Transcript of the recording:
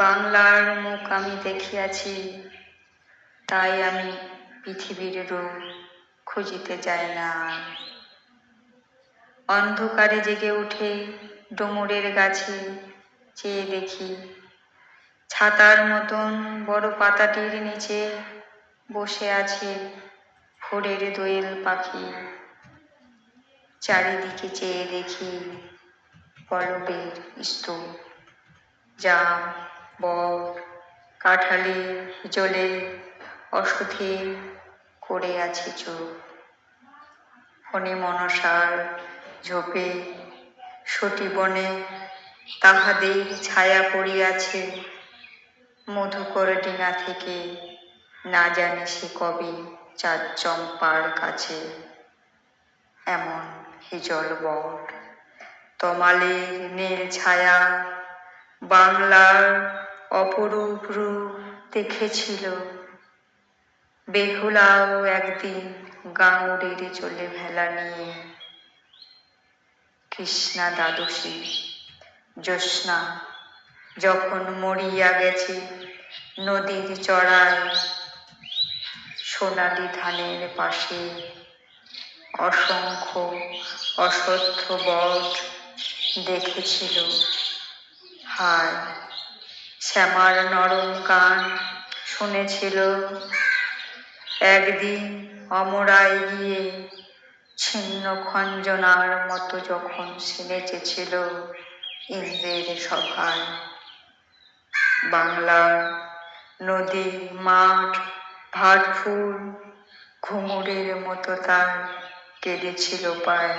বাংলার মুখ আমি দেখিয়াছি, তাই আমি পৃথিবীর রূপ খুঁজিতে যাই না। অন্ধকারে জেগে উঠে ডুমুরের গাছে চেয়ে দেখি, ছাতার মতন বড় পাতাটির নিচে বসে আছে ভোরের দোয়েল পাখি। চারিদিকে চেয়ে দেখি পল্লবের স্তূপ, জাম, বট, কাঁঠালের হিজলে অসুধের করে আছে চুপ। ফণী মনসার ঝোপে সতীবনে তাহাদের ছায়া পড়িয়াছে। মধুকর ডিঙা থেকে না জানি সে কবে চাঁদ চম্পার কাছে। এমন হিজল বট তমালের নীল ছায়া বাংলার অপরূপ রূপ দেখেছিল। বেহুলাও একদিন গাঙুরির চলে ভেলা নিয়ে। কৃষ্ণা দ্বাদশী জ্যোৎস্না যখন মরিয়া গেছে নদীর চড়ায়, সোনালি ধানের পাশে অসংখ্য অশ্বত্থ বট দেখেছিল। হায়, শ্যামার নরম কান শুনেছিল। একদিন অমরায় গিয়ে ছিন্ন খঞ্জনার মতো যখন সে নেচেছিল ইন্দ্রের সভায়। বাংলার নদী, মাঠ, ভাটফুল ঘুঙুরের মতো তার কেঁদেছিল পায়।